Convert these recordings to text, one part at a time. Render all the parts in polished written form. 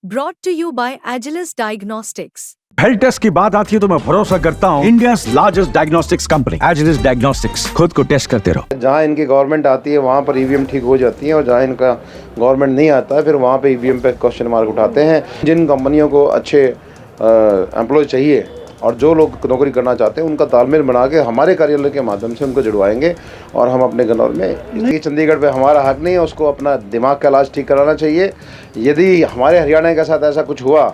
brought to you by Agilus Diagnostics. Health test की बात आती है तो मैं भरोसा करता हूँ India largest diagnostics company Agilus diagnostics. खुद को टेस्ट करते रहो। जहाँ इनकी गवर्नमेंट आती है वहाँ पर ईवीएम ठीक हो जाती है और जहाँ इनका गवर्नमेंट नहीं आता है फिर वहाँ पे ईवीएम पे क्वेश्चन मार्क उठाते हैं। जिन कंपनियों को अच्छे एम्प्लॉय चाहिए और जो लोग नौकरी करना चाहते हैं उनका तालमेल बना के हमारे कार्यालय के माध्यम से उनको जुड़वाएंगे और हम अपने गन्नौर में, इसलिए चंडीगढ़ पे हमारा हक नहीं है, उसको अपना दिमाग का इलाज ठीक कराना चाहिए। यदि हमारे हरियाणा के साथ ऐसा कुछ हुआ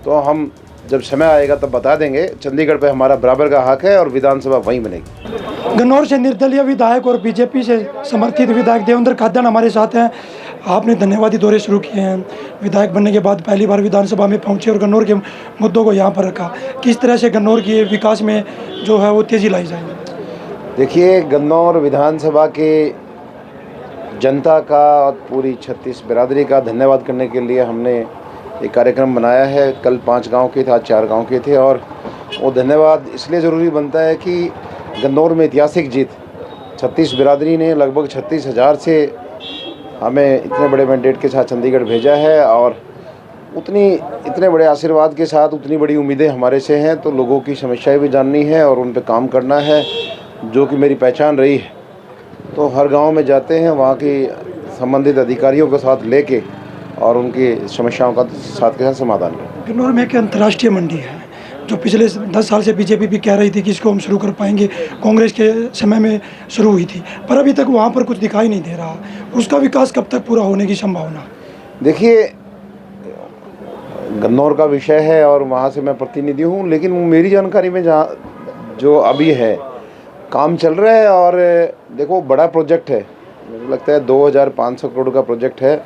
तो हम जब समय आएगा तब बता देंगे। चंडीगढ़ पे हमारा बराबर का हक है और विधानसभा वहीं बनेगी। गन्नौर से निर्दलीय विधायक और बीजेपी से समर्थित विधायक देवेंद्र खाद्यान हमारे साथ हैं। आपने धन्यवादी दौरे शुरू किए हैं, विधायक बनने के बाद पहली बार विधानसभा में पहुंचे और गन्नौर के मुद्दों को यहाँ पर रखा। किस तरह से गन्नौर के विकास में जो है वो तेज़ी लाई जाएगी? देखिए, गन्नौर विधानसभा के जनता का और पूरी 36 बिरादरी का धन्यवाद करने के लिए हमने एक कार्यक्रम बनाया है। कल 5 गांव के थे, आज 4 गांव के थे और वो धन्यवाद इसलिए ज़रूरी बनता है कि गन्नौर में ऐतिहासिक जीत 36 बिरादरी ने लगभग 36,000 से हमें इतने बड़े मैंडेट के साथ चंडीगढ़ भेजा है और इतने बड़े आशीर्वाद के साथ उतनी बड़ी उम्मीदें हमारे से हैं। तो लोगों की समस्याएं भी जाननी है और उन पर काम करना है, जो कि मेरी पहचान रही है। तो हर गाँव में जाते हैं, वहाँ की संबंधित अधिकारियों के साथ लेके और उनकी समस्याओं का साथ के साथ समाधान करें। गन्नौर में एक अंतर्राष्ट्रीय मंडी है जो पिछले 10 साल से बीजेपी भी कह रही थी कि इसको हम शुरू कर पाएंगे, कांग्रेस के समय में शुरू हुई थी, पर अभी तक वहाँ पर कुछ दिखाई नहीं दे रहा। उसका विकास कब तक पूरा होने की संभावना? देखिए, गन्नौर का विषय है और वहाँ से मैं प्रतिनिधि हूँ, लेकिन मेरी जानकारी में जहाँ जो अभी है काम चल रहा है और देखो बड़ा प्रोजेक्ट है, मुझे लगता है 2500 करोड़ का प्रोजेक्ट है,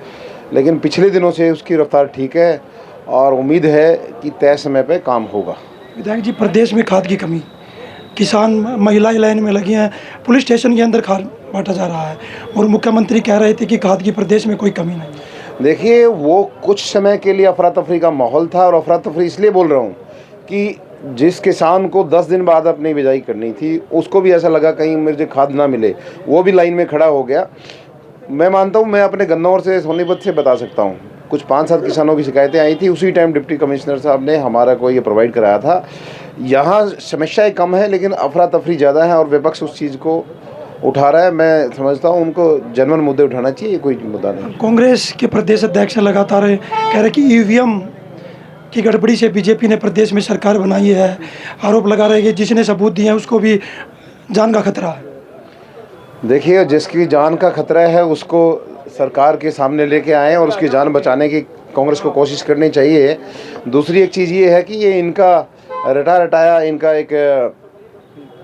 लेकिन पिछले दिनों से उसकी रफ्तार ठीक है और उम्मीद है कि तय समय पे काम होगा। विधायक जी, प्रदेश में खाद की कमी, किसान महिलाएं लाइन में लगी हैं, पुलिस स्टेशन के अंदर खाद बांटा जा रहा है और मुख्यमंत्री कह रहे थे कि खाद की प्रदेश में कोई कमी नहीं। देखिए, वो कुछ समय के लिए अफरा तफरी का माहौल था और अफरा तफरी इसलिए बोल रहा हूँ कि जिस किसान को 10 दिन बाद अपनी बिजाई करनी थी उसको भी ऐसा लगा कहीं मुझे खाद ना मिले, वो भी लाइन में खड़ा हो गया। मैं मानता हूँ, मैं अपने गन्नौर से सोनीपत से बता सकता हूँ, कुछ 5-7 किसानों की शिकायतें आई थी, उसी टाइम डिप्टी कमिश्नर साहब ने हमारा को ये प्रोवाइड कराया था। यहाँ समस्याएं कम है लेकिन अफरा तफरी ज़्यादा है और विपक्ष उस चीज़ को उठा रहा है। मैं समझता हूँ उनको जेन्युइन मुद्दे उठाना चाहिए, कोई मुद्दा नहीं। कांग्रेस के प्रदेश अध्यक्ष लगातार कह रहे कि ईवीएम की गड़बड़ी से बीजेपी ने प्रदेश में सरकार बनाई है, आरोप लगा रहे कि जिसने सबूत दिए हैं उसको भी जान का खतरा है। देखिए, जिसकी जान का खतरा है उसको सरकार के सामने लेके आएँ और उसकी जान बचाने की कांग्रेस को कोशिश करनी चाहिए। दूसरी एक चीज़ ये है कि ये इनका रटाया इनका एक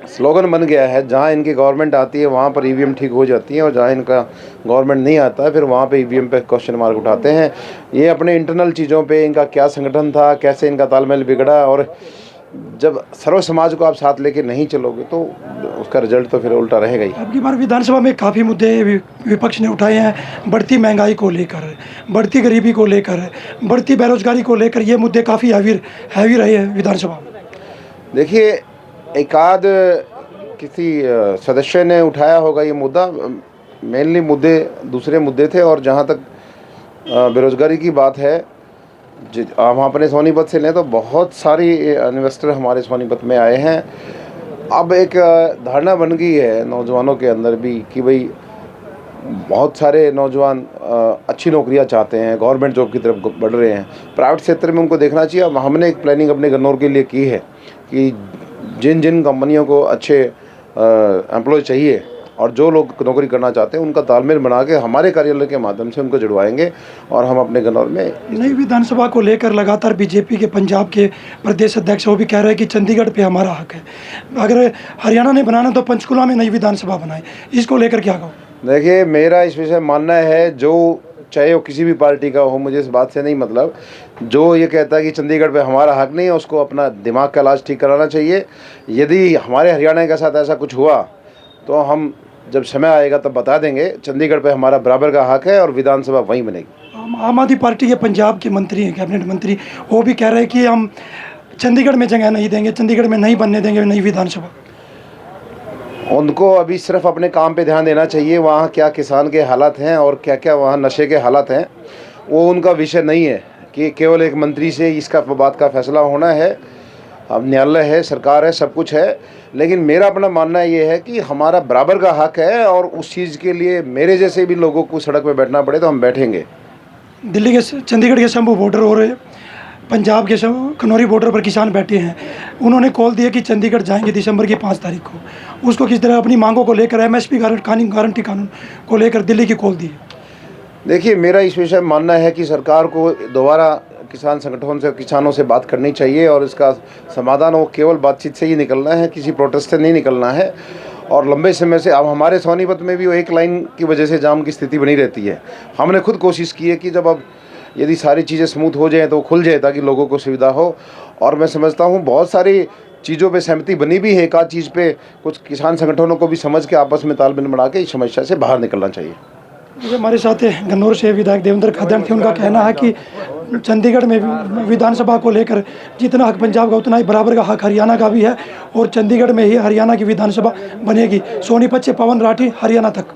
स्लोगन बन गया है, जहाँ इनकी गवर्नमेंट आती है वहाँ पर ईवीएम ठीक हो जाती है और जहाँ इनका गवर्नमेंट नहीं आता है फिर वहाँ पे ईवीएम पे क्वेश्चन मार्क उठाते हैं। ये अपने इंटरनल चीज़ों पे इनका क्या संगठन था, कैसे इनका तालमेल बिगड़ा, और जब सर्व समाज को आप साथ लेके नहीं चलोगे तो उसका रिजल्ट तो फिर उल्टा रहेगा ही। अब की बार विधानसभा में काफ़ी मुद्दे विपक्ष ने उठाए हैं, बढ़ती महंगाई को लेकर, बढ़ती गरीबी को लेकर, बढ़ती बेरोजगारी को लेकर, ये मुद्दे काफ़ी हैवी रहे हैं विधानसभा में। देखिए, एकाध किसी सदस्य ने उठाया होगा ये मुद्दा, मेनली मुद्दे दूसरे मुद्दे थे। और जहाँ तक बेरोजगारी की बात है, हम अपने सोनीपत से लें तो बहुत सारी इन्वेस्टर हमारे सोनीपत में आए हैं। अब एक धारणा बन गई है नौजवानों के अंदर भी कि भाई बहुत सारे नौजवान अच्छी नौकरियां चाहते हैं, गवर्नमेंट जॉब की तरफ बढ़ रहे हैं, प्राइवेट सेक्टर में उनको देखना चाहिए। अब हमने एक प्लानिंग अपने गन्नौर के लिए की है कि जिन जिन कंपनियों को अच्छे एम्प्लॉय चाहिए और जो लोग नौकरी करना चाहते हैं उनका तालमेल बना के हमारे कार्यालय के माध्यम से उनको जुड़वाएंगे और हम अपने गन्नौर में। नई विधानसभा को लेकर लगातार बीजेपी के पंजाब के प्रदेश अध्यक्ष वो भी कह रहे हैं कि चंडीगढ़ पे हमारा हक है, अगर हरियाणा ने बनाना तो पंचकुला में नई विधानसभा बनाए, इसको लेकर क्या कहो? देखिए, मेरा इस विषय मानना है, जो चाहे वो किसी भी पार्टी का हो, मुझे इस बात से नहीं मतलब, जो ये कहता है कि चंडीगढ़ पे हमारा हक नहीं है उसको अपना दिमाग का इलाज ठीक कराना चाहिए। यदि हमारे हरियाणा के साथ ऐसा कुछ हुआ तो हम जब समय आएगा तब बता देंगे। चंडीगढ़ पे हमारा बराबर का हक है और विधानसभा वहीं बनेगी। आम आदमी पार्टी के पंजाब के मंत्री हैं, कैबिनेट मंत्री, वो भी कह रहे हैं कि हम चंडीगढ़ में जगह नहीं देंगे, चंडीगढ़ में नहीं बनने देंगे नई विधानसभा। उनको अभी सिर्फ अपने काम पे ध्यान देना चाहिए। वहाँ क्या किसान के हालात हैं और क्या क्या वहाँ नशे के हालात हैं वो उनका विषय नहीं है। कि केवल एक मंत्री से इसका बात का फैसला होना है। अब न्यायालय है, सरकार है, सब कुछ है, लेकिन मेरा अपना मानना ये है कि हमारा बराबर का हक है और उस चीज़ के लिए मेरे जैसे भी लोगों को सड़क पे बैठना पड़े तो हम बैठेंगे। दिल्ली के चंडीगढ़ के शंभू बॉर्डर और पंजाब के खनौरी बॉर्डर पर किसान बैठे हैं। उन्होंने कॉल दिया कि चंडीगढ़ जाएंगे दिसंबर की 5 तारीख को। उसको किस तरह अपनी मांगों को लेकर MSP गारंटी कानून को लेकर दिल्ली की कॉल दी। देखिए, मेरा इस विषय में मानना है कि सरकार को दोबारा किसान संगठनों से, किसानों से बात करनी चाहिए और इसका समाधान वो केवल बातचीत से ही निकलना है, किसी प्रोटेस्ट से नहीं निकलना है। और लंबे समय से अब हमारे सोनीपत में भी वो एक लाइन की वजह से जाम की स्थिति बनी रहती है। हमने खुद कोशिश की है कि जब अब यदि सारी चीज़ें स्मूथ हो जाएँ तो खुल जाए ताकि लोगों को सुविधा हो। और मैं समझता हूँ बहुत सारी चीज़ों पे सहमति बनी भी है। एक आध चीज़ पे कुछ किसान संगठनों को भी समझ के आपस में तालमेल बना के इस समस्या से बाहर निकलना चाहिए। जो हमारे साथ गन्नौर से विधायक देवेंद्र खाद्यान थे, उनका कहना है कि चंडीगढ़ में विधानसभा को लेकर जितना हक पंजाब का उतना ही बराबर का हक हरियाणा का भी है और चंडीगढ़ में ही हरियाणा की विधानसभा बनेगी। सोनीपत से पवन राठी, हरियाणा तक।